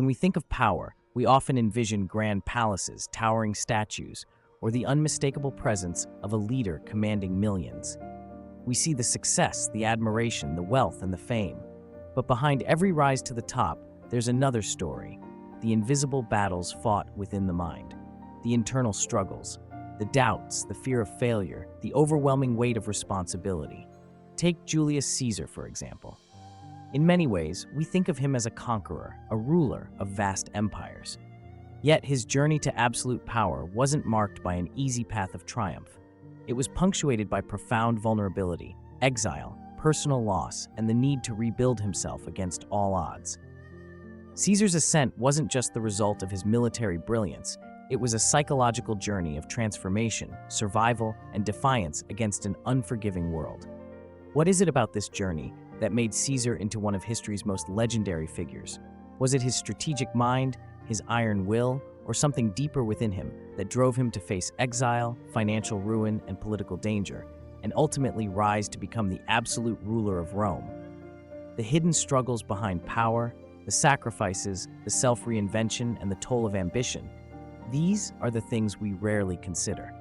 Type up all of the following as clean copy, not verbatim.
When we think of power, we often envision grand palaces, towering statues, or the unmistakable presence of a leader commanding millions. We see the success, the admiration, the wealth, and the fame. But behind every rise to the top, there's another story: the invisible battles fought within the mind, the internal struggles, the doubts, the fear of failure, the overwhelming weight of responsibility. Take Julius Caesar, for example. In many ways, we think of him as a conqueror, a ruler of vast empires. Yet his journey to absolute power wasn't marked by an easy path of triumph. It was punctuated by profound vulnerability, exile, personal loss, and the need to rebuild himself against all odds. Caesar's ascent wasn't just the result of his military brilliance. It was a psychological journey of transformation, survival, and defiance against an unforgiving world. What is it about this journey that made Caesar into one of history's most legendary figures? Was it his strategic mind, his iron will, or something deeper within him that drove him to face exile, financial ruin, and political danger, and ultimately rise to become the absolute ruler of Rome? The hidden struggles behind power, the sacrifices, the self-reinvention, and the toll of ambition, these are the things we rarely consider.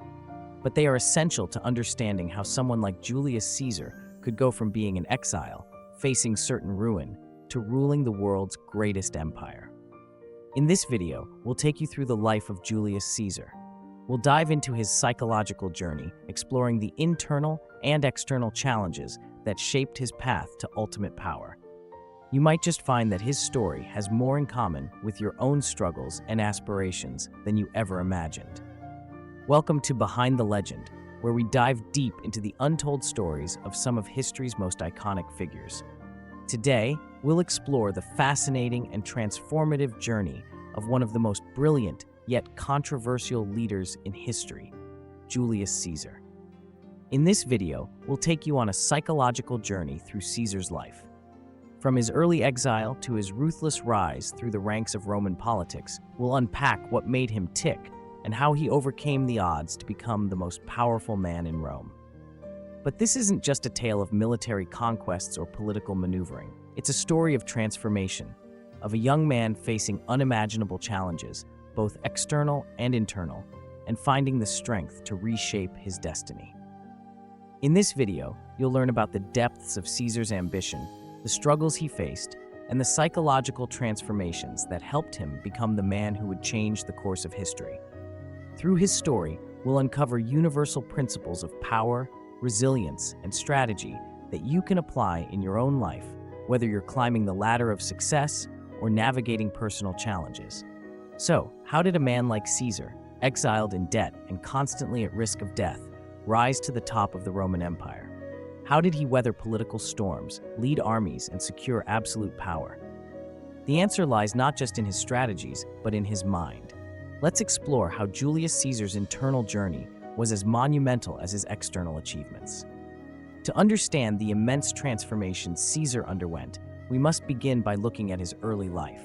But they are essential to understanding how someone like Julius Caesar could go from being in exile, facing certain ruin, to ruling the world's greatest empire. In this video, we'll take you through the life of Julius Caesar. We'll dive into his psychological journey, exploring the internal and external challenges that shaped his path to ultimate power. You might just find that his story has more in common with your own struggles and aspirations than you ever imagined. Welcome to Behind the Legend, where we dive deep into the untold stories of some of history's most iconic figures. Today, we'll explore the fascinating and transformative journey of one of the most brilliant yet controversial leaders in history, Julius Caesar. In this video, we'll take you on a psychological journey through Caesar's life. From his early exile to his ruthless rise through the ranks of Roman politics, we'll unpack what made him tick and how he overcame the odds to become the most powerful man in Rome. But this isn't just a tale of military conquests or political maneuvering. It's a story of transformation, of a young man facing unimaginable challenges, both external and internal, and finding the strength to reshape his destiny. In this video, you'll learn about the depths of Caesar's ambition, the struggles he faced, and the psychological transformations that helped him become the man who would change the course of history. Through his story, we'll uncover universal principles of power, resilience, and strategy that you can apply in your own life, whether you're climbing the ladder of success or navigating personal challenges. So, how did a man like Caesar, exiled in debt and constantly at risk of death, rise to the top of the Roman Empire? How did he weather political storms, lead armies, and secure absolute power? The answer lies not just in his strategies, but in his mind. Let's explore how Julius Caesar's internal journey was as monumental as his external achievements. To understand the immense transformation Caesar underwent, we must begin by looking at his early life.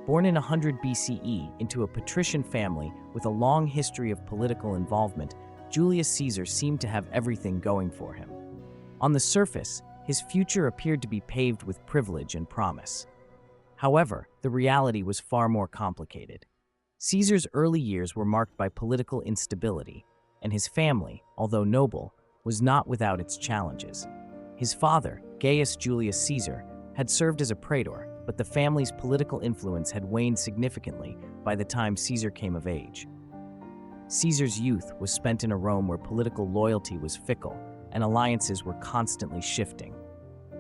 Born in 100 BCE into a patrician family with a long history of political involvement, Julius Caesar seemed to have everything going for him. On the surface, his future appeared to be paved with privilege and promise. However, the reality was far more complicated. Caesar's early years were marked by political instability, and his family, although noble, was not without its challenges. His father, Gaius Julius Caesar, had served as a praetor, but the family's political influence had waned significantly by the time Caesar came of age. Caesar's youth was spent in a Rome where political loyalty was fickle and alliances were constantly shifting.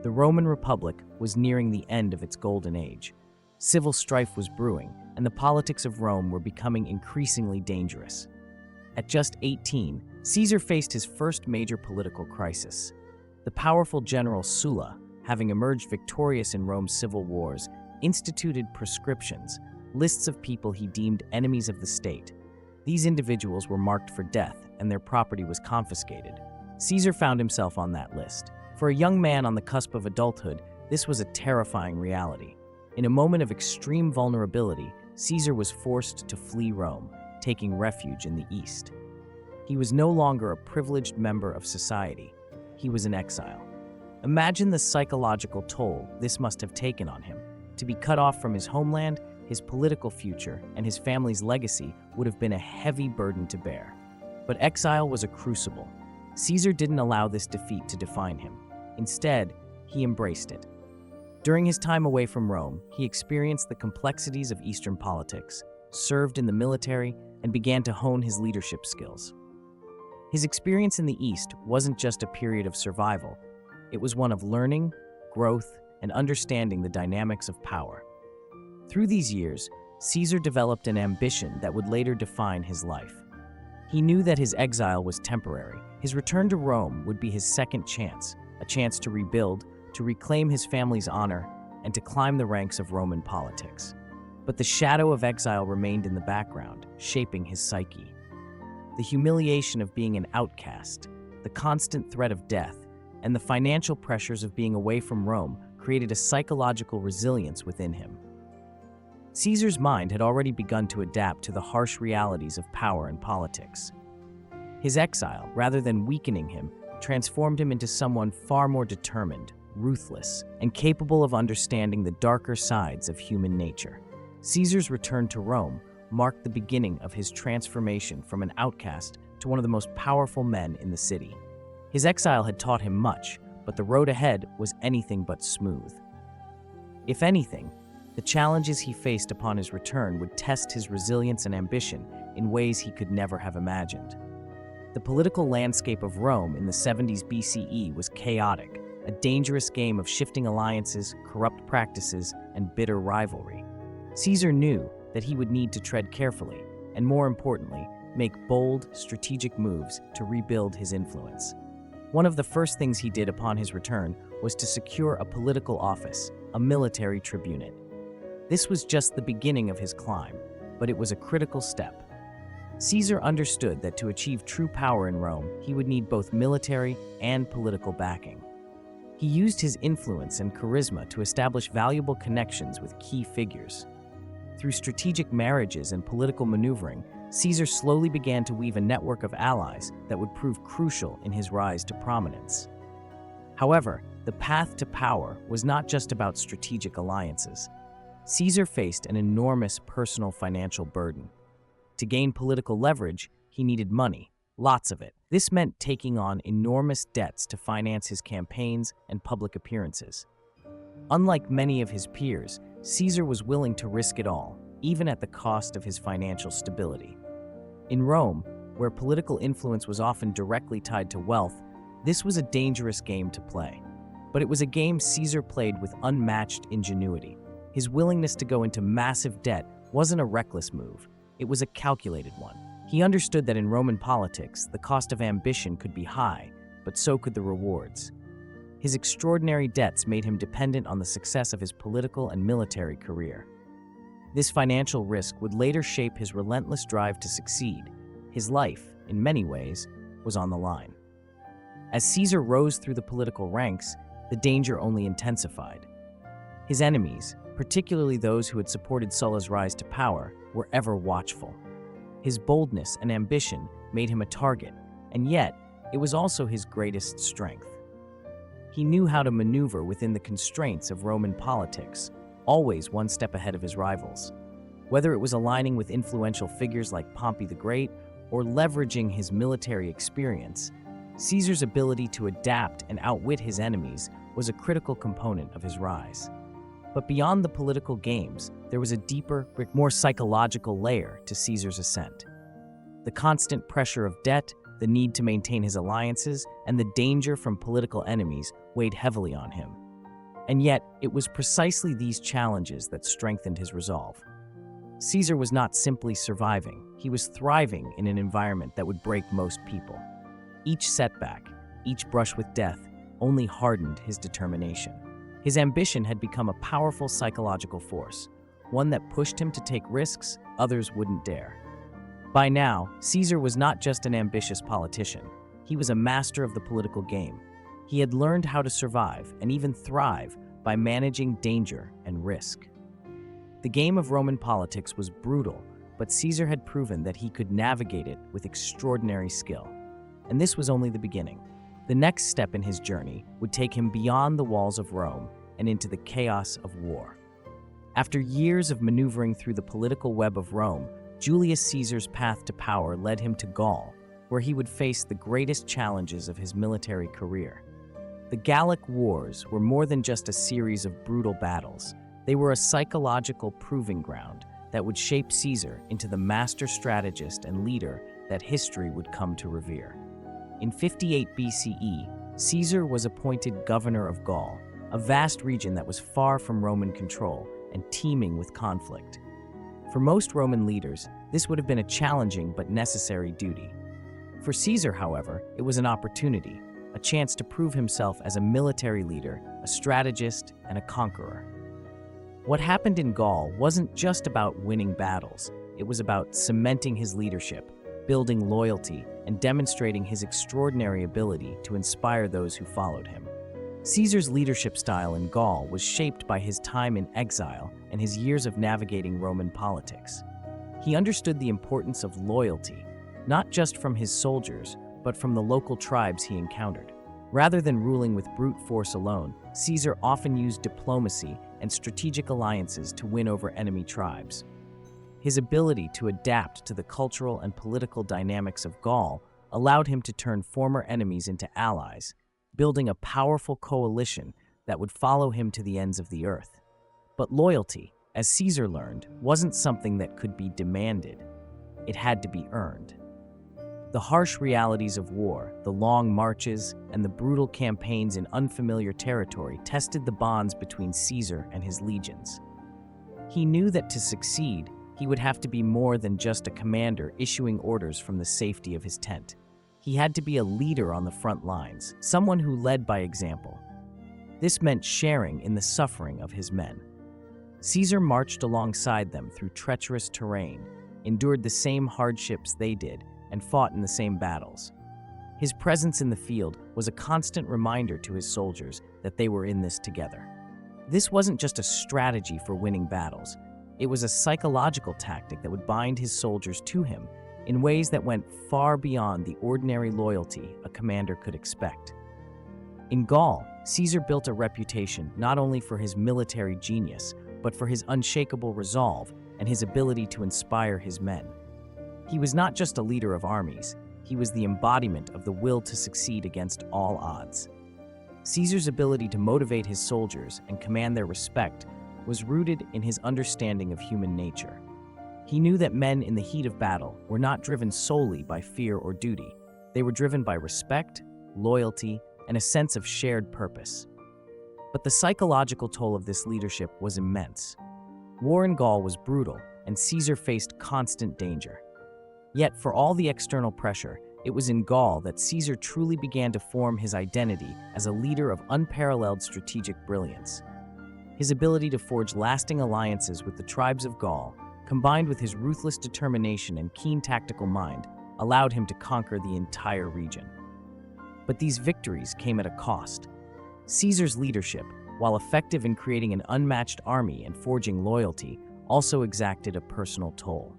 The Roman Republic was nearing the end of its golden age. Civil strife was brewing, and the politics of Rome were becoming increasingly dangerous. At just 18, Caesar faced his first major political crisis. The powerful general Sulla, having emerged victorious in Rome's civil wars, instituted proscriptions, lists of people he deemed enemies of the state. These individuals were marked for death, and their property was confiscated. Caesar found himself on that list. For a young man on the cusp of adulthood, this was a terrifying reality. In a moment of extreme vulnerability, Caesar was forced to flee Rome, taking refuge in the East. He was no longer a privileged member of society. He was in exile. Imagine the psychological toll this must have taken on him. To be cut off from his homeland his political future, and his family's legacy would have been a heavy burden to bear. But exile was a crucible. Caesar didn't allow this defeat to define him. Instead, he embraced it. During his time away from Rome, he experienced the complexities of Eastern politics, served in the military, and began to hone his leadership skills. His experience in the East wasn't just a period of survival. It was one of learning, growth, and understanding the dynamics of power. Through these years, Caesar developed an ambition that would later define his life. He knew that his exile was temporary. His return to Rome would be his second chance, a chance to rebuild, to reclaim his family's honor, and to climb the ranks of Roman politics. But the shadow of exile remained in the background, shaping his psyche. The humiliation of being an outcast, the constant threat of death, and the financial pressures of being away from Rome created a psychological resilience within him. Caesar's mind had already begun to adapt to the harsh realities of power and politics. His exile, rather than weakening him, transformed him into someone far more determined, ruthless, and capable of understanding the darker sides of human nature. Caesar's return to Rome marked the beginning of his transformation from an outcast to one of the most powerful men in the city. His exile had taught him much, but the road ahead was anything but smooth. If anything, the challenges he faced upon his return would test his resilience and ambition in ways he could never have imagined. The political landscape of Rome in the 70s BCE was chaotic, a dangerous game of shifting alliances, corrupt practices, and bitter rivalry. Caesar knew that he would need to tread carefully, and more importantly, make bold, strategic moves to rebuild his influence. One of the first things he did upon his return was to secure a political office, a military tribunate. This was just the beginning of his climb, but it was a critical step. Caesar understood that to achieve true power in Rome, he would need both military and political backing. He used his influence and charisma to establish valuable connections with key figures. Through strategic marriages and political maneuvering, Caesar slowly began to weave a network of allies that would prove crucial in his rise to prominence. However, the path to power was not just about strategic alliances. Caesar faced an enormous personal financial burden. To gain political leverage, he needed money, lots of it. This meant taking on enormous debts to finance his campaigns and public appearances. Unlike many of his peers, Caesar was willing to risk it all, even at the cost of his financial stability. In Rome, where political influence was often directly tied to wealth, this was a dangerous game to play. But it was a game Caesar played with unmatched ingenuity. His willingness to go into massive debt wasn't a reckless move. It was a calculated one. He understood that in Roman politics, the cost of ambition could be high, but so could the rewards. His extraordinary debts made him dependent on the success of his political and military career. This financial risk would later shape his relentless drive to succeed. His life, in many ways, was on the line. As Caesar rose through the political ranks, the danger only intensified. His enemies, particularly those who had supported Sulla's rise to power, were ever watchful. His boldness and ambition made him a target, and yet, it was also his greatest strength. He knew how to maneuver within the constraints of Roman politics, always one step ahead of his rivals. Whether it was aligning with influential figures like Pompey the Great or leveraging his military experience, Caesar's ability to adapt and outwit his enemies was a critical component of his rise. But beyond the political games, there was a deeper, more psychological layer to Caesar's ascent. The constant pressure of debt, the need to maintain his alliances, and the danger from political enemies weighed heavily on him. And yet, it was precisely these challenges that strengthened his resolve. Caesar was not simply surviving, he was thriving in an environment that would break most people. Each setback, each brush with death, only hardened his determination. His ambition had become a powerful psychological force, one that pushed him to take risks others wouldn't dare. By now, Caesar was not just an ambitious politician. He was a master of the political game. He had learned how to survive and even thrive by managing danger and risk. The game of Roman politics was brutal, but Caesar had proven that he could navigate it with extraordinary skill. And this was only the beginning. The next step in his journey would take him beyond the walls of Rome and into the chaos of war. After years of maneuvering through the political web of Rome, Julius Caesar's path to power led him to Gaul, where he would face the greatest challenges of his military career. The Gallic Wars were more than just a series of brutal battles. They were a psychological proving ground that would shape Caesar into the master strategist and leader that history would come to revere. In 58 BCE, Caesar was appointed governor of Gaul, a vast region that was far from Roman control and teeming with conflict. For most Roman leaders, this would have been a challenging but necessary duty. For Caesar, however, it was an opportunity, a chance to prove himself as a military leader, a strategist, and a conqueror. What happened in Gaul wasn't just about winning battles. It was about cementing his leadership, building loyalty, and demonstrating his extraordinary ability to inspire those who followed him. Caesar's leadership style in Gaul was shaped by his time in exile and his years of navigating Roman politics. He understood the importance of loyalty, not just from his soldiers, but from the local tribes he encountered. Rather than ruling with brute force alone, Caesar often used diplomacy and strategic alliances to win over enemy tribes. His ability to adapt to the cultural and political dynamics of Gaul allowed him to turn former enemies into allies, building a powerful coalition that would follow him to the ends of the earth. But loyalty, as Caesar learned, wasn't something that could be demanded. It had to be earned. The harsh realities of war, the long marches, and the brutal campaigns in unfamiliar territory tested the bonds between Caesar and his legions. He knew that to succeed, he would have to be more than just a commander issuing orders from the safety of his tent. He had to be a leader on the front lines, someone who led by example. This meant sharing in the suffering of his men. Caesar marched alongside them through treacherous terrain, endured the same hardships they did, and fought in the same battles. His presence in the field was a constant reminder to his soldiers that they were in this together. This wasn't just a strategy for winning battles. It was a psychological tactic that would bind his soldiers to him in ways that went far beyond the ordinary loyalty a commander could expect. In Gaul, Caesar built a reputation not only for his military genius, but for his unshakable resolve and his ability to inspire his men. He was not just a leader of armies, he was the embodiment of the will to succeed against all odds. Caesar's ability to motivate his soldiers and command their respect was rooted in his understanding of human nature. He knew that men in the heat of battle were not driven solely by fear or duty. They were driven by respect, loyalty, and a sense of shared purpose. But the psychological toll of this leadership was immense. War in Gaul was brutal, and Caesar faced constant danger. Yet, for all the external pressure, it was in Gaul that Caesar truly began to form his identity as a leader of unparalleled strategic brilliance. His ability to forge lasting alliances with the tribes of Gaul, combined with his ruthless determination and keen tactical mind, allowed him to conquer the entire region. But these victories came at a cost. Caesar's leadership, while effective in creating an unmatched army and forging loyalty, also exacted a personal toll.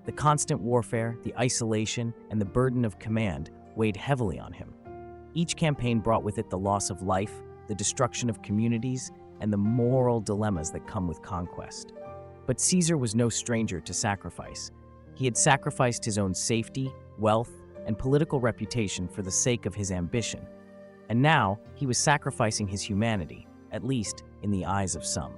The constant warfare, the isolation, and the burden of command weighed heavily on him. Each campaign brought with it the loss of life, the destruction of communities, and the moral dilemmas that come with conquest. But Caesar was no stranger to sacrifice. He had sacrificed his own safety, wealth, and political reputation for the sake of his ambition. And now, he was sacrificing his humanity, at least in the eyes of some.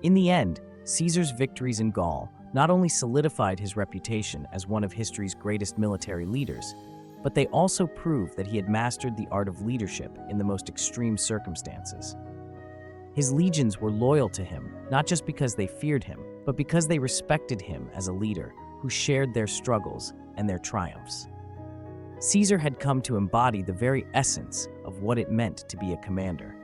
In the end, Caesar's victories in Gaul not only solidified his reputation as one of history's greatest military leaders, but they also proved that he had mastered the art of leadership in the most extreme circumstances. His legions were loyal to him, not just because they feared him, but because they respected him as a leader who shared their struggles and their triumphs. Caesar had come to embody the very essence of what it meant to be a commander,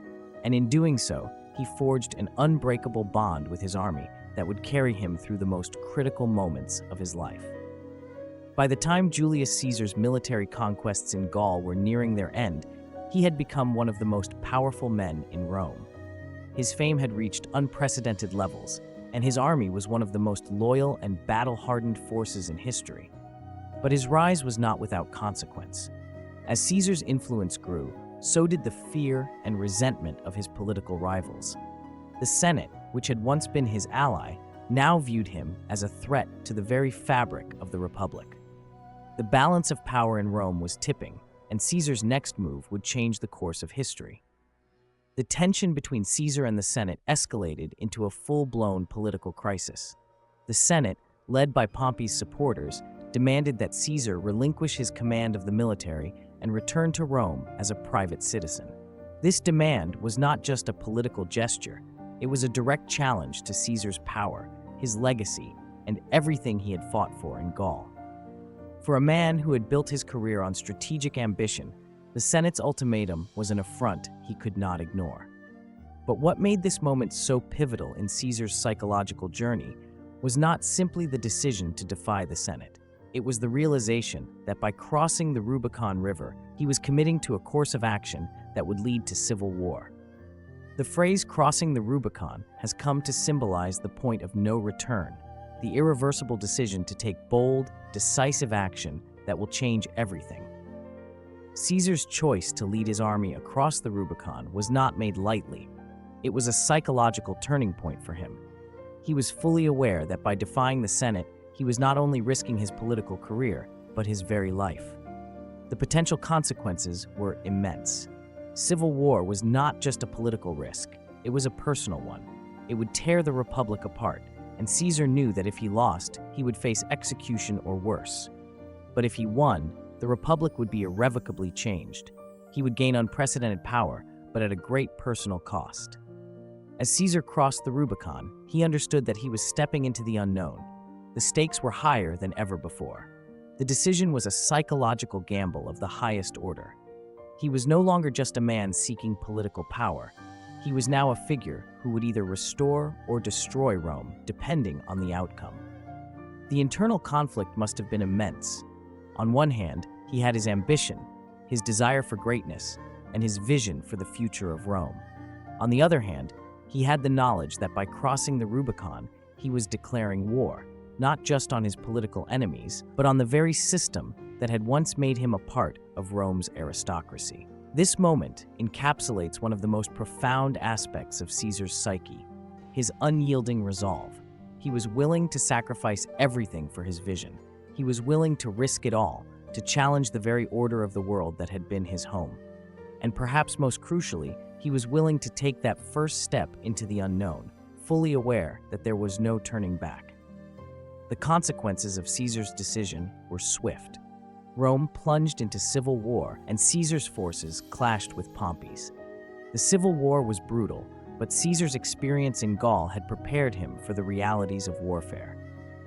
and in doing so, he forged an unbreakable bond with his army that would carry him through the most critical moments of his life. By the time Julius Caesar's military conquests in Gaul were nearing their end, he had become one of the most powerful men in Rome. His fame had reached unprecedented levels, and his army was one of the most loyal and battle-hardened forces in history. But his rise was not without consequence. As Caesar's influence grew, so did the fear and resentment of his political rivals. The Senate, which had once been his ally, now viewed him as a threat to the very fabric of the Republic. The balance of power in Rome was tipping, and Caesar's next move would change the course of history. The tension between Caesar and the Senate escalated into a full-blown political crisis. The Senate, led by Pompey's supporters, demanded that Caesar relinquish his command of the military and return to Rome as a private citizen. This demand was not just a political gesture, it was a direct challenge to Caesar's power, his legacy, and everything he had fought for in Gaul. For a man who had built his career on strategic ambition, the Senate's ultimatum was an affront he could not ignore. But what made this moment so pivotal in Caesar's psychological journey was not simply the decision to defy the Senate. It was the realization that by crossing the Rubicon River, he was committing to a course of action that would lead to civil war. The phrase "crossing the Rubicon" has come to symbolize the point of no return, the irreversible decision to take bold, decisive action that will change everything. Caesar's choice to lead his army across the Rubicon was not made lightly. It was a psychological turning point for him. He was fully aware that by defying the Senate, he was not only risking his political career, but his very life. The potential consequences were immense. Civil war was not just a political risk, it was a personal one. It would tear the Republic apart, and Caesar knew that if he lost, he would face execution or worse. But if he won, the Republic would be irrevocably changed. He would gain unprecedented power, but at a great personal cost. As Caesar crossed the Rubicon, he understood that he was stepping into the unknown. The stakes were higher than ever before. The decision was a psychological gamble of the highest order. He was no longer just a man seeking political power. He was now a figure who would either restore or destroy Rome, depending on the outcome. The internal conflict must have been immense. On one hand, he had his ambition, his desire for greatness, and his vision for the future of Rome. On the other hand, he had the knowledge that by crossing the Rubicon, he was declaring war, not just on his political enemies, but on the very system that had once made him a part of Rome's aristocracy. This moment encapsulates one of the most profound aspects of Caesar's psyche, his unyielding resolve. He was willing to sacrifice everything for his vision. He was willing to risk it all, to challenge the very order of the world that had been his home. And perhaps most crucially, he was willing to take that first step into the unknown, fully aware that there was no turning back. The consequences of Caesar's decision were swift. Rome plunged into civil war, and Caesar's forces clashed with Pompey's. The civil war was brutal, but Caesar's experience in Gaul had prepared him for the realities of warfare.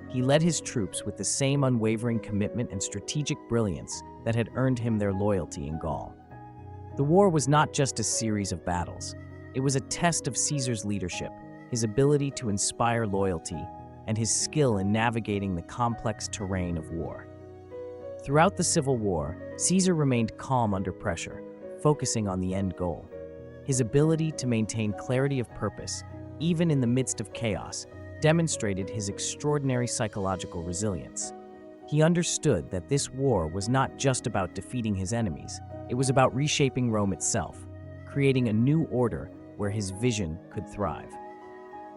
He led his troops with the same unwavering commitment and strategic brilliance that had earned him their loyalty in Gaul. The war was not just a series of battles. It was a test of Caesar's leadership, his ability to inspire loyalty, and his skill in navigating the complex terrain of war. Throughout the Civil War, Caesar remained calm under pressure, focusing on the end goal. His ability to maintain clarity of purpose, even in the midst of chaos, demonstrated his extraordinary psychological resilience. He understood that this war was not just about defeating his enemies, it was about reshaping Rome itself, creating a new order where his vision could thrive.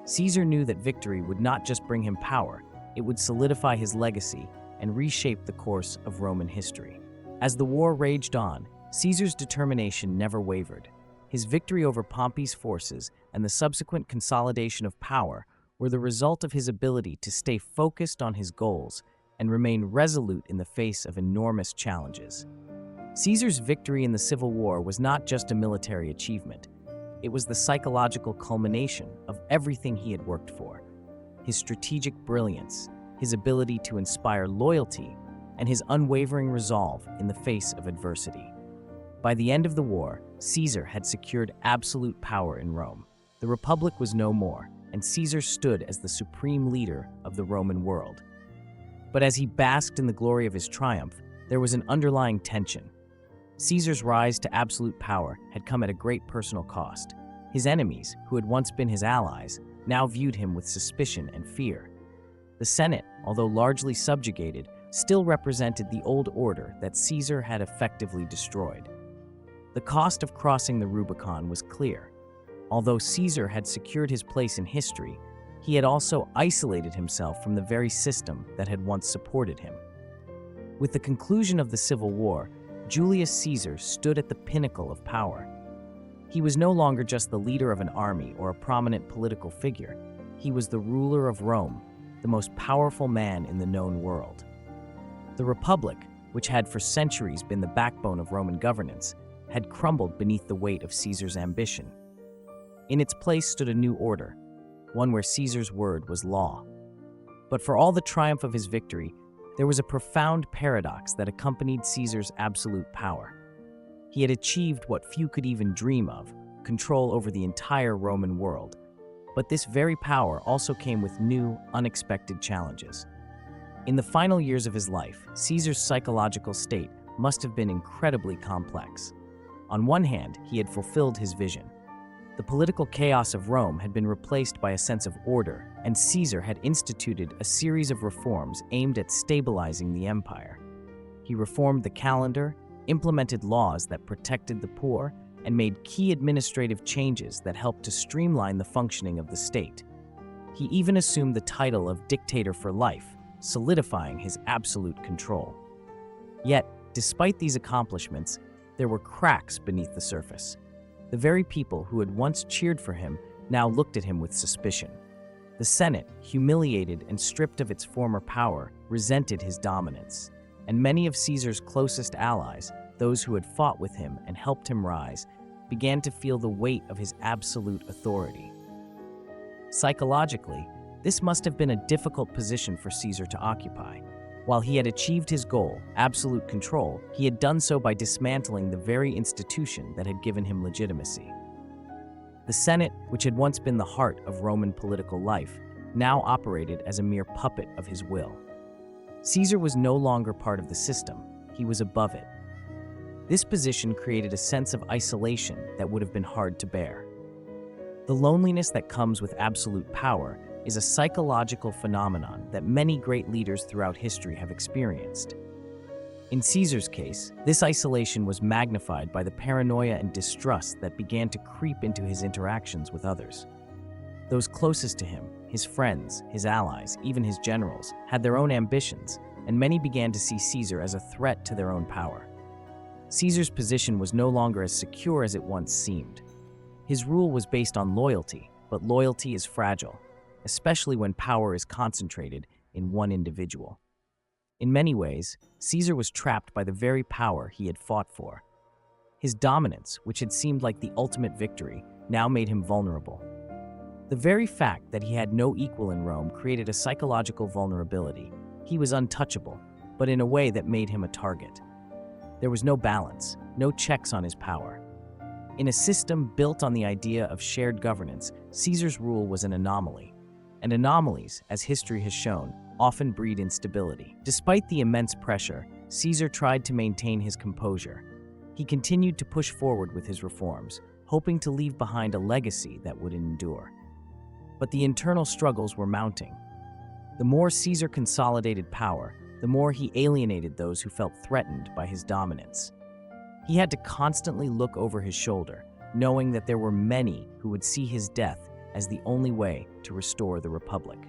Caesar knew that victory would not just bring him power, it would solidify his legacy and reshape the course of Roman history. As the war raged on, Caesar's determination never wavered. His victory over Pompey's forces and the subsequent consolidation of power were the result of his ability to stay focused on his goals and remain resolute in the face of enormous challenges. Caesar's victory in the Civil War was not just a military achievement. It was the psychological culmination of everything he had worked for. His strategic brilliance, his ability to inspire loyalty, and his unwavering resolve in the face of adversity. By the end of the war, Caesar had secured absolute power in Rome. The Republic was no more, and Caesar stood as the supreme leader of the Roman world. But as he basked in the glory of his triumph, there was an underlying tension. Caesar's rise to absolute power had come at a great personal cost. His enemies, who had once been his allies, now viewed him with suspicion and fear. The Senate, although largely subjugated, still represented the old order that Caesar had effectively destroyed. The cost of crossing the Rubicon was clear. Although Caesar had secured his place in history, he had also isolated himself from the very system that had once supported him. With the conclusion of the Civil War, Julius Caesar stood at the pinnacle of power. He was no longer just the leader of an army or a prominent political figure. He was the ruler of Rome, the most powerful man in the known world. The Republic, which had for centuries been the backbone of Roman governance, had crumbled beneath the weight of Caesar's ambition. In its place stood a new order, one where Caesar's word was law. But for all the triumph of his victory, there was a profound paradox that accompanied Caesar's absolute power. He had achieved what few could even dream of, control over the entire Roman world. But this very power also came with new, unexpected challenges. In the final years of his life, Caesar's psychological state must have been incredibly complex. On one hand, he had fulfilled his vision. The political chaos of Rome had been replaced by a sense of order, and Caesar had instituted a series of reforms aimed at stabilizing the empire. He reformed the calendar, implemented laws that protected the poor, and made key administrative changes that helped to streamline the functioning of the state. He even assumed the title of dictator for life, solidifying his absolute control. Yet, despite these accomplishments, there were cracks beneath the surface. The very people who had once cheered for him now looked at him with suspicion. The Senate, humiliated and stripped of its former power, resented his dominance. And many of Caesar's closest allies, those who had fought with him and helped him rise, began to feel the weight of his absolute authority. Psychologically, this must have been a difficult position for Caesar to occupy. While he had achieved his goal, absolute control, he had done so by dismantling the very institution that had given him legitimacy. The Senate, which had once been the heart of Roman political life, now operated as a mere puppet of his will. Caesar was no longer part of the system, he was above it. This position created a sense of isolation that would have been hard to bear. The loneliness that comes with absolute power is a psychological phenomenon that many great leaders throughout history have experienced. In Caesar's case, this isolation was magnified by the paranoia and distrust that began to creep into his interactions with others. Those closest to him, his friends, his allies, even his generals, had their own ambitions, and many began to see Caesar as a threat to their own power. Caesar's position was no longer as secure as it once seemed. His rule was based on loyalty, but loyalty is fragile, especially when power is concentrated in one individual. In many ways, Caesar was trapped by the very power he had fought for. His dominance, which had seemed like the ultimate victory, now made him vulnerable. The very fact that he had no equal in Rome created a psychological vulnerability. He was untouchable, but in a way that made him a target. There was no balance, no checks on his power. In a system built on the idea of shared governance, Caesar's rule was an anomaly. And anomalies, as history has shown, often breed instability. Despite the immense pressure, Caesar tried to maintain his composure. He continued to push forward with his reforms, hoping to leave behind a legacy that would endure. But the internal struggles were mounting. The more Caesar consolidated power, the more he alienated those who felt threatened by his dominance. He had to constantly look over his shoulder, knowing that there were many who would see his death as the only way to restore the Republic.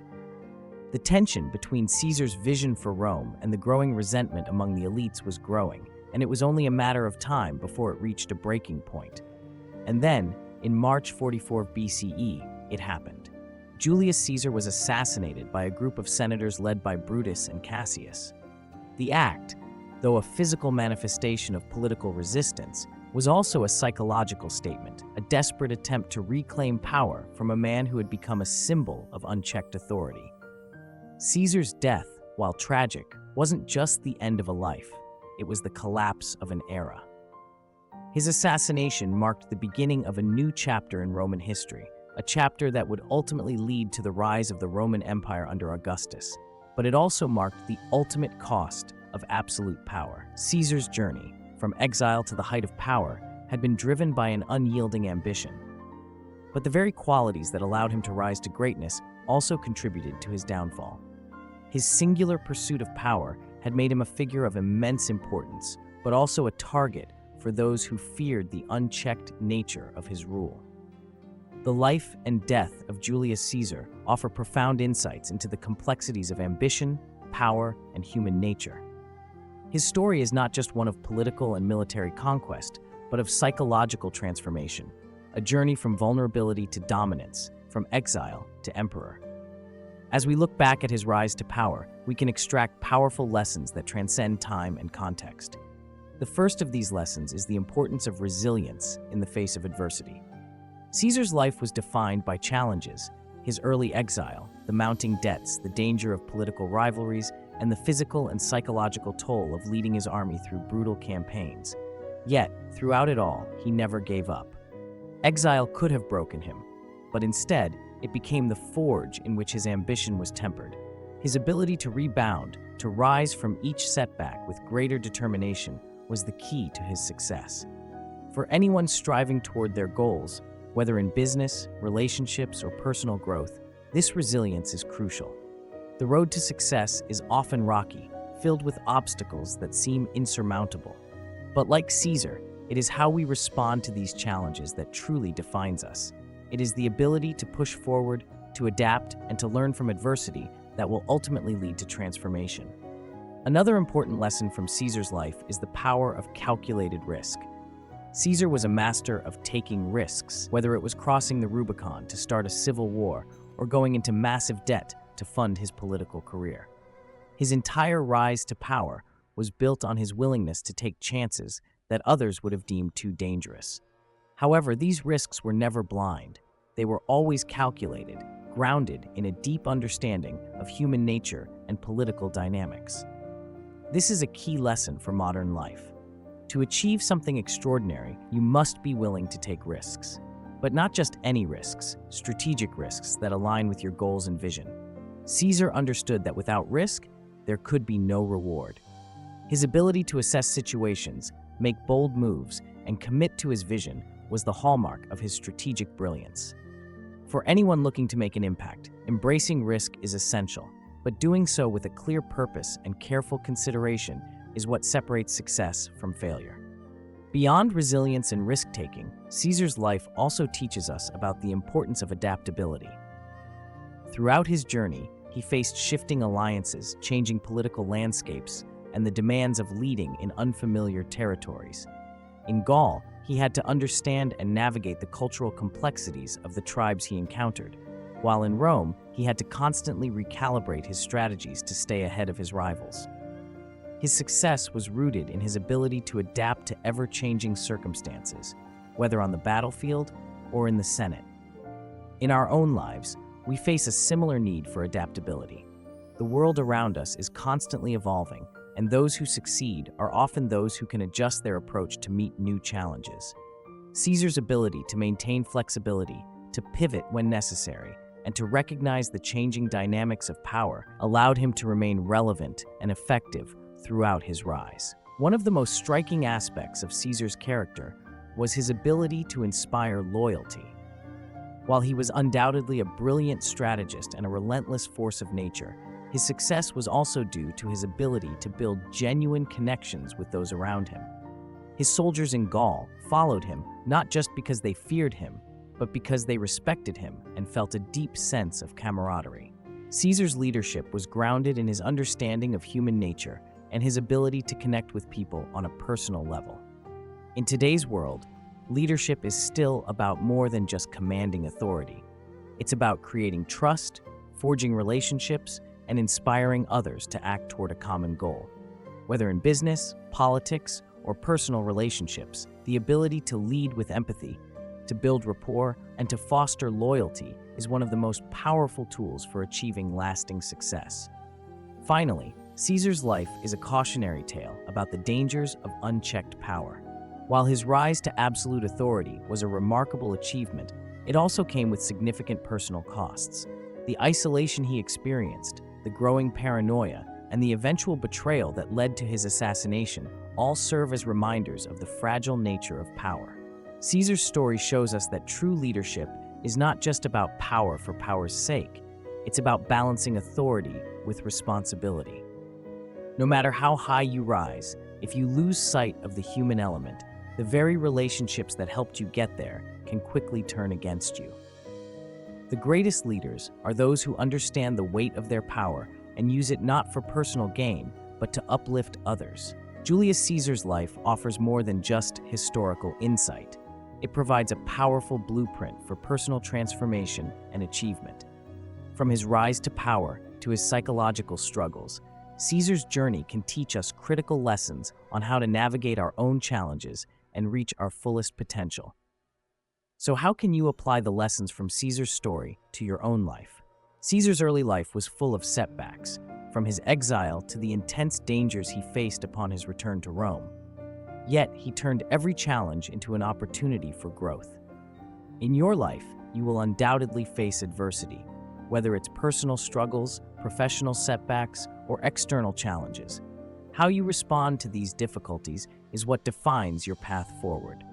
The tension between Caesar's vision for Rome and the growing resentment among the elites was growing, and it was only a matter of time before it reached a breaking point. And then, in March 44 BCE, it happened. Julius Caesar was assassinated by a group of senators led by Brutus and Cassius. The act, though a physical manifestation of political resistance, was also a psychological statement, a desperate attempt to reclaim power from a man who had become a symbol of unchecked authority. Caesar's death, while tragic, wasn't just the end of a life, it was the collapse of an era. His assassination marked the beginning of a new chapter in Roman history, a chapter that would ultimately lead to the rise of the Roman Empire under Augustus. But it also marked the ultimate cost of absolute power. Caesar's journey, from exile to the height of power, had been driven by an unyielding ambition. But the very qualities that allowed him to rise to greatness also contributed to his downfall. His singular pursuit of power had made him a figure of immense importance, but also a target for those who feared the unchecked nature of his rule. The life and death of Julius Caesar offer profound insights into the complexities of ambition, power, and human nature. His story is not just one of political and military conquest, but of psychological transformation, a journey from vulnerability to dominance, from exile to emperor. As we look back at his rise to power, we can extract powerful lessons that transcend time and context. The first of these lessons is the importance of resilience in the face of adversity. Caesar's life was defined by challenges: his early exile, the mounting debts, the danger of political rivalries, and the physical and psychological toll of leading his army through brutal campaigns. Yet, throughout it all, he never gave up. Exile could have broken him, but instead, it became the forge in which his ambition was tempered. His ability to rebound, to rise from each setback with greater determination, was the key to his success. For anyone striving toward their goals, whether in business, relationships, or personal growth, this resilience is crucial. The road to success is often rocky, filled with obstacles that seem insurmountable. But like Caesar, it is how we respond to these challenges that truly defines us. It is the ability to push forward, to adapt, and to learn from adversity that will ultimately lead to transformation. Another important lesson from Caesar's life is the power of calculated risk. Caesar was a master of taking risks, whether it was crossing the Rubicon to start a civil war or going into massive debt to fund his political career. His entire rise to power was built on his willingness to take chances that others would have deemed too dangerous. However, these risks were never blind. They were always calculated, grounded in a deep understanding of human nature and political dynamics. This is a key lesson for modern life. To achieve something extraordinary, you must be willing to take risks. But not just any risks, strategic risks that align with your goals and vision. Caesar understood that without risk, there could be no reward. His ability to assess situations, make bold moves, and commit to his vision was the hallmark of his strategic brilliance. For anyone looking to make an impact, embracing risk is essential, but doing so with a clear purpose and careful consideration is what separates success from failure. Beyond resilience and risk-taking, Caesar's life also teaches us about the importance of adaptability. Throughout his journey, he faced shifting alliances, changing political landscapes, and the demands of leading in unfamiliar territories. In Gaul, he had to understand and navigate the cultural complexities of the tribes he encountered, while in Rome, he had to constantly recalibrate his strategies to stay ahead of his rivals. His success was rooted in his ability to adapt to ever-changing circumstances, whether on the battlefield or in the Senate. In our own lives, we face a similar need for adaptability. The world around us is constantly evolving, and those who succeed are often those who can adjust their approach to meet new challenges. Caesar's ability to maintain flexibility, to pivot when necessary, and to recognize the changing dynamics of power allowed him to remain relevant and effective throughout his rise. One of the most striking aspects of Caesar's character was his ability to inspire loyalty. While he was undoubtedly a brilliant strategist and a relentless force of nature, his success was also due to his ability to build genuine connections with those around him. His soldiers in Gaul followed him not just because they feared him, but because they respected him and felt a deep sense of camaraderie. Caesar's leadership was grounded in his understanding of human nature and his ability to connect with people on a personal level. In today's world, leadership is still about more than just commanding authority. It's about creating trust, forging relationships, and inspiring others to act toward a common goal. Whether in business, politics, or personal relationships, the ability to lead with empathy, to build rapport, and to foster loyalty is one of the most powerful tools for achieving lasting success. Finally, Caesar's life is a cautionary tale about the dangers of unchecked power. While his rise to absolute authority was a remarkable achievement, it also came with significant personal costs. The isolation he experienced, the growing paranoia, and the eventual betrayal that led to his assassination all serve as reminders of the fragile nature of power. Caesar's story shows us that true leadership is not just about power for power's sake. It's about balancing authority with responsibility. No matter how high you rise, if you lose sight of the human element, the very relationships that helped you get there can quickly turn against you. The greatest leaders are those who understand the weight of their power and use it not for personal gain, but to uplift others. Julius Caesar's life offers more than just historical insight. It provides a powerful blueprint for personal transformation and achievement. From his rise to power to his psychological struggles, Caesar's journey can teach us critical lessons on how to navigate our own challenges and reach our fullest potential. So how can you apply the lessons from Caesar's story to your own life? Caesar's early life was full of setbacks, from his exile to the intense dangers he faced upon his return to Rome. Yet, he turned every challenge into an opportunity for growth. In your life, you will undoubtedly face adversity, whether it's personal struggles, professional setbacks, or external challenges. How you respond to these difficulties is what defines your path forward.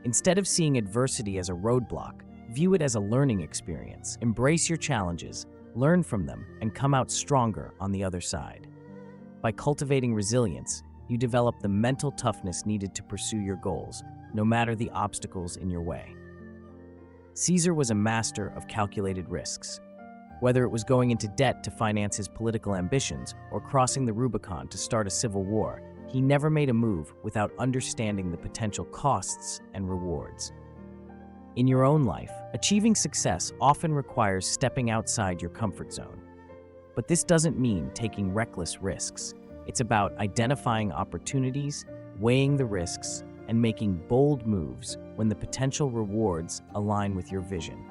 Instead of seeing adversity as a roadblock, view it as a learning experience. Embrace your challenges, learn from them, and come out stronger on the other side. By cultivating resilience, you develop the mental toughness needed to pursue your goals, no matter the obstacles in your way. Caesar was a master of calculated risks. Whether it was going into debt to finance his political ambitions or crossing the Rubicon to start a civil war, he never made a move without understanding the potential costs and rewards. In your own life, achieving success often requires stepping outside your comfort zone. But this doesn't mean taking reckless risks. It's about identifying opportunities, weighing the risks, and making bold moves when the potential rewards align with your vision.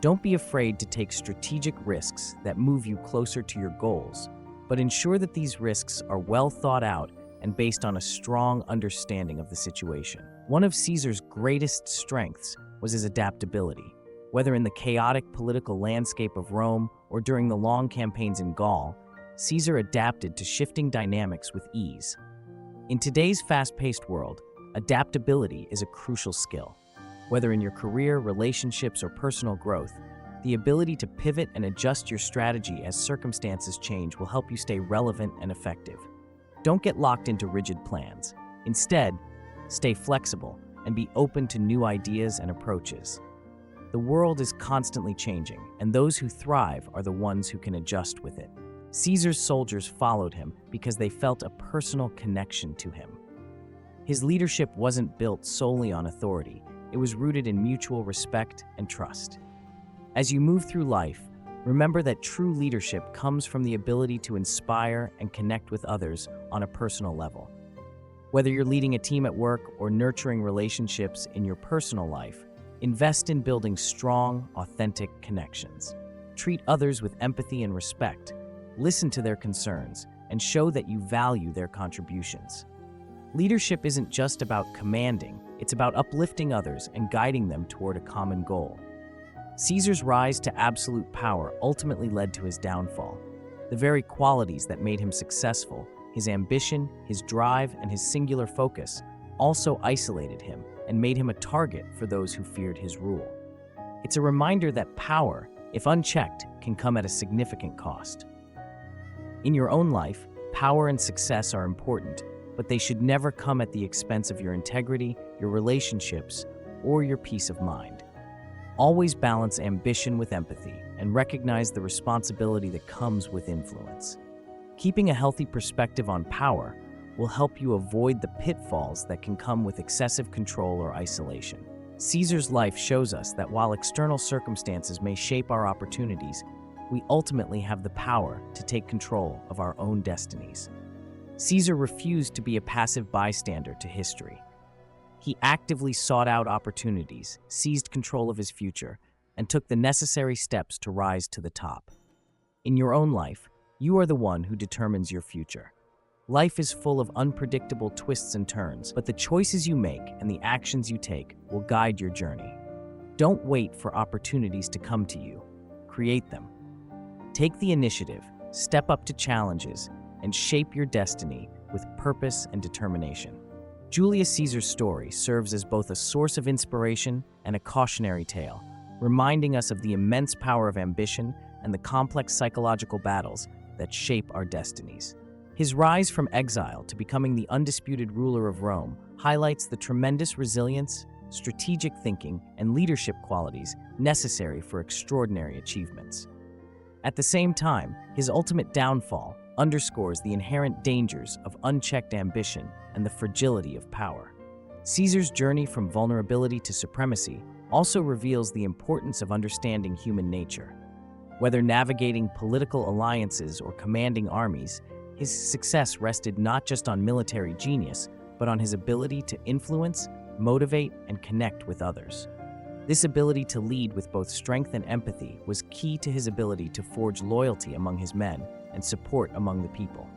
Don't be afraid to take strategic risks that move you closer to your goals, but ensure that these risks are well thought out and based on a strong understanding of the situation. One of Caesar's greatest strengths was his adaptability. Whether in the chaotic political landscape of Rome or during the long campaigns in Gaul, Caesar adapted to shifting dynamics with ease. In today's fast-paced world, adaptability is a crucial skill. Whether in your career, relationships, or personal growth, the ability to pivot and adjust your strategy as circumstances change will help you stay relevant and effective. Don't get locked into rigid plans. Instead, stay flexible and be open to new ideas and approaches. The world is constantly changing, and those who thrive are the ones who can adjust with it. Caesar's soldiers followed him because they felt a personal connection to him. His leadership wasn't built solely on authority. It was rooted in mutual respect and trust. As you move through life, remember that true leadership comes from the ability to inspire and connect with others on a personal level. Whether you're leading a team at work or nurturing relationships in your personal life, invest in building strong, authentic connections. Treat others with empathy and respect, listen to their concerns, and show that you value their contributions. Leadership isn't just about commanding, it's about uplifting others and guiding them toward a common goal. Caesar's rise to absolute power ultimately led to his downfall. The very qualities that made him successful, his ambition, his drive, and his singular focus, also isolated him and made him a target for those who feared his rule. It's a reminder that power, if unchecked, can come at a significant cost. In your own life, power and success are important, but they should never come at the expense of your integrity, your relationships, or your peace of mind. Always balance ambition with empathy and recognize the responsibility that comes with influence. Keeping a healthy perspective on power will help you avoid the pitfalls that can come with excessive control or isolation. Caesar's life shows us that while external circumstances may shape our opportunities, we ultimately have the power to take control of our own destinies. Caesar refused to be a passive bystander to history. He actively sought out opportunities, seized control of his future, and took the necessary steps to rise to the top. In your own life, you are the one who determines your future. Life is full of unpredictable twists and turns, but the choices you make and the actions you take will guide your journey. Don't wait for opportunities to come to you. Create them. Take the initiative, step up to challenges, and shape your destiny with purpose and determination. Julius Caesar's story serves as both a source of inspiration and a cautionary tale, reminding us of the immense power of ambition and the complex psychological battles that shape our destinies. His rise from exile to becoming the undisputed ruler of Rome highlights the tremendous resilience, strategic thinking, and leadership qualities necessary for extraordinary achievements. At the same time, his ultimate downfall underscores the inherent dangers of unchecked ambition and the fragility of power. Caesar's journey from vulnerability to supremacy also reveals the importance of understanding human nature. Whether navigating political alliances or commanding armies, his success rested not just on military genius, but on his ability to influence, motivate, and connect with others. This ability to lead with both strength and empathy was key to his ability to forge loyalty among his men and support among the people.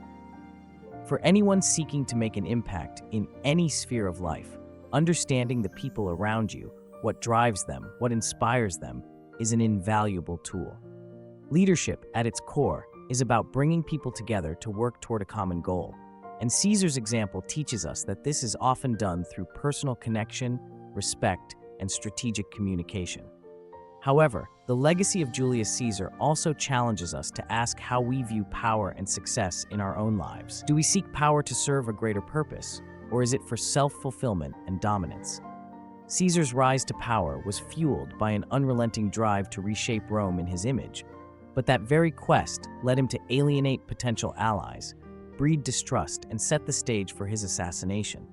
For anyone seeking to make an impact in any sphere of life, understanding the people around you, what drives them, what inspires them, is an invaluable tool. Leadership, at its core, is about bringing people together to work toward a common goal. And Caesar's example teaches us that this is often done through personal connection, respect, and strategic communication. However, the legacy of Julius Caesar also challenges us to ask how we view power and success in our own lives. Do we seek power to serve a greater purpose, or is it for self-fulfillment and dominance? Caesar's rise to power was fueled by an unrelenting drive to reshape Rome in his image, but that very quest led him to alienate potential allies, breed distrust, and set the stage for his assassination.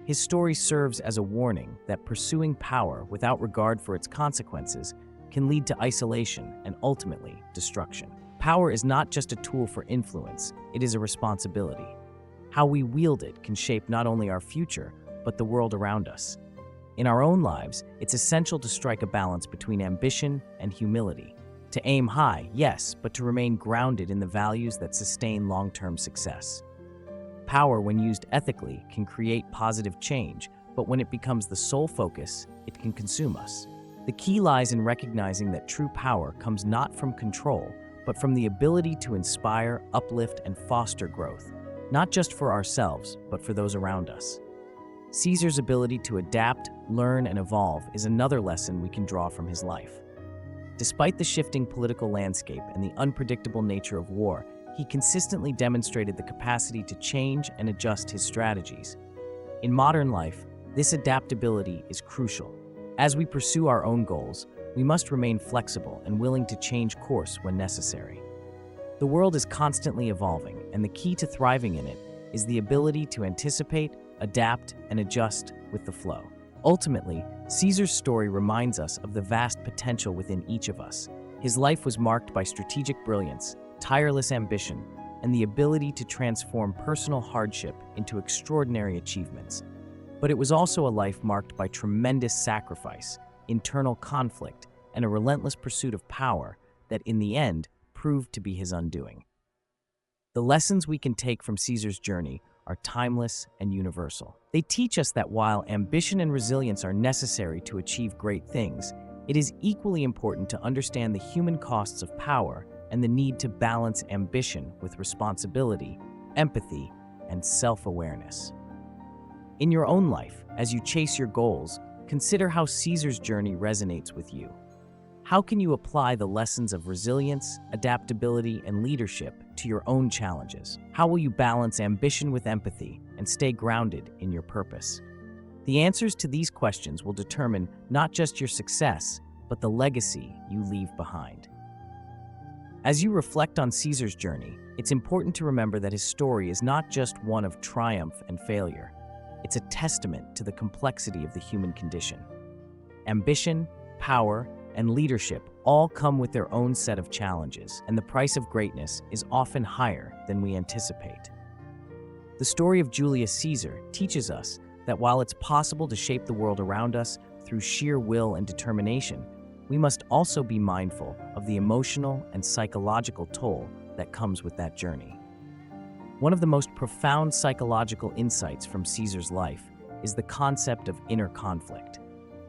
His story serves as a warning that pursuing power without regard for its consequences can lead to isolation and ultimately destruction. Power is not just a tool for influence, it is a responsibility. How we wield it can shape not only our future, but the world around us. In our own lives, it's essential to strike a balance between ambition and humility. To aim high, yes, but to remain grounded in the values that sustain long-term success. Power, when used ethically, can create positive change, but when it becomes the sole focus, it can consume us. The key lies in recognizing that true power comes not from control, but from the ability to inspire, uplift, and foster growth, not just for ourselves, but for those around us. Caesar's ability to adapt, learn, and evolve is another lesson we can draw from his life. Despite the shifting political landscape and the unpredictable nature of war, he consistently demonstrated the capacity to change and adjust his strategies. In modern life, this adaptability is crucial. As we pursue our own goals, we must remain flexible and willing to change course when necessary. The world is constantly evolving, and the key to thriving in it is the ability to anticipate, adapt, and adjust with the flow. Ultimately, Caesar's story reminds us of the vast potential within each of us. His life was marked by strategic brilliance, tireless ambition, and the ability to transform personal hardship into extraordinary achievements. But it was also a life marked by tremendous sacrifice, internal conflict, and a relentless pursuit of power that, in the end, proved to be his undoing. The lessons we can take from Caesar's journey are timeless and universal. They teach us that while ambition and resilience are necessary to achieve great things, it is equally important to understand the human costs of power and the need to balance ambition with responsibility, empathy, and self-awareness. In your own life, as you chase your goals, consider how Caesar's journey resonates with you. How can you apply the lessons of resilience, adaptability, and leadership to your own challenges? How will you balance ambition with empathy and stay grounded in your purpose? The answers to these questions will determine not just your success, but the legacy you leave behind. As you reflect on Caesar's journey, it's important to remember that his story is not just one of triumph and failure. It's a testament to the complexity of the human condition. Ambition, power, and leadership all come with their own set of challenges, and the price of greatness is often higher than we anticipate. The story of Julius Caesar teaches us that while it's possible to shape the world around us through sheer will and determination, we must also be mindful of the emotional and psychological toll that comes with that journey. One of the most profound psychological insights from Caesar's life is the concept of inner conflict.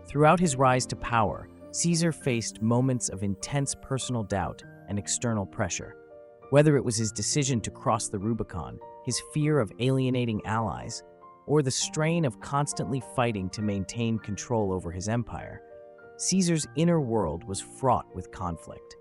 Throughout his rise to power, Caesar faced moments of intense personal doubt and external pressure. Whether it was his decision to cross the Rubicon, his fear of alienating allies, or the strain of constantly fighting to maintain control over his empire, Caesar's inner world was fraught with conflict.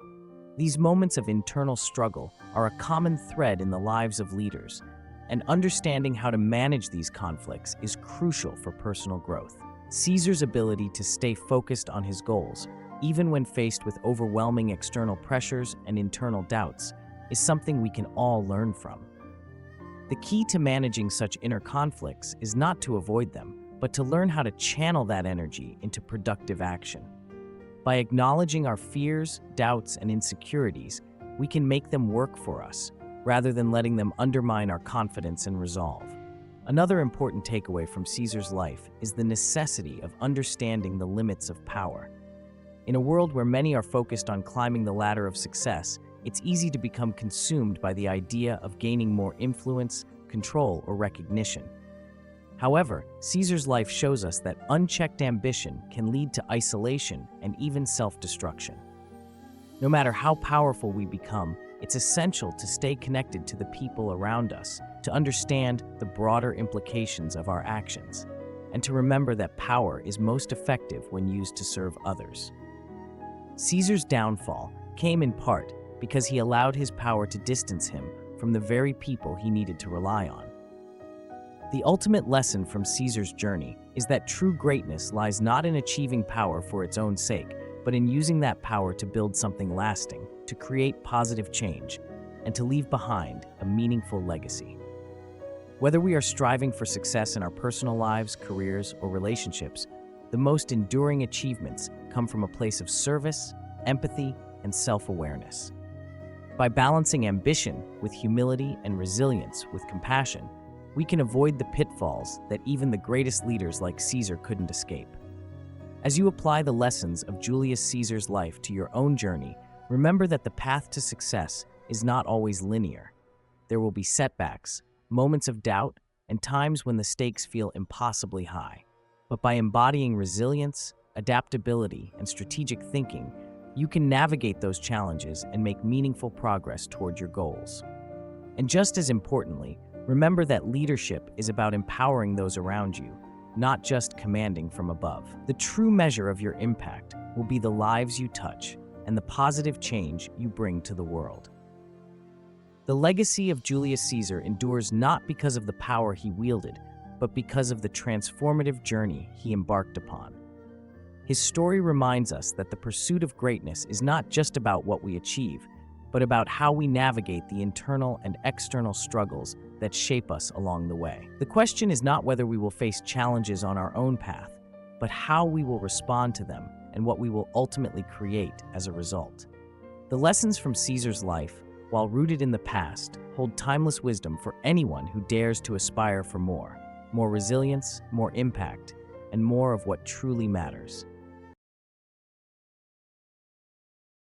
These moments of internal struggle are a common thread in the lives of leaders, and understanding how to manage these conflicts is crucial for personal growth. Caesar's ability to stay focused on his goals, even when faced with overwhelming external pressures and internal doubts, is something we can all learn from. The key to managing such inner conflicts is not to avoid them, but to learn how to channel that energy into productive action. By acknowledging our fears, doubts, and insecurities, we can make them work for us, rather than letting them undermine our confidence and resolve. Another important takeaway from Caesar's life is the necessity of understanding the limits of power. In a world where many are focused on climbing the ladder of success, it's easy to become consumed by the idea of gaining more influence, control, or recognition. However, Caesar's life shows us that unchecked ambition can lead to isolation and even self-destruction. No matter how powerful we become, it's essential to stay connected to the people around us, to understand the broader implications of our actions, and to remember that power is most effective when used to serve others. Caesar's downfall came in part because he allowed his power to distance him from the very people he needed to rely on. The ultimate lesson from Caesar's journey is that true greatness lies not in achieving power for its own sake, but in using that power to build something lasting, to create positive change, and to leave behind a meaningful legacy. Whether we are striving for success in our personal lives, careers, or relationships, the most enduring achievements come from a place of service, empathy, and self-awareness. By balancing ambition with humility and resilience with compassion, we can avoid the pitfalls that even the greatest leaders like Caesar couldn't escape. As you apply the lessons of Julius Caesar's life to your own journey, remember that the path to success is not always linear. There will be setbacks, moments of doubt, and times when the stakes feel impossibly high. But by embodying resilience, adaptability, and strategic thinking, you can navigate those challenges and make meaningful progress toward your goals. And just as importantly, remember that leadership is about empowering those around you, not just commanding from above. The true measure of your impact will be the lives you touch and the positive change you bring to the world. The legacy of Julius Caesar endures not because of the power he wielded, but because of the transformative journey he embarked upon. His story reminds us that the pursuit of greatness is not just about what we achieve, but about how we navigate the internal and external struggles that shape us along the way. The question is not whether we will face challenges on our own path, but how we will respond to them and what we will ultimately create as a result. The lessons from Caesar's life, while rooted in the past, hold timeless wisdom for anyone who dares to aspire for more resilience, more impact, and more of what truly matters.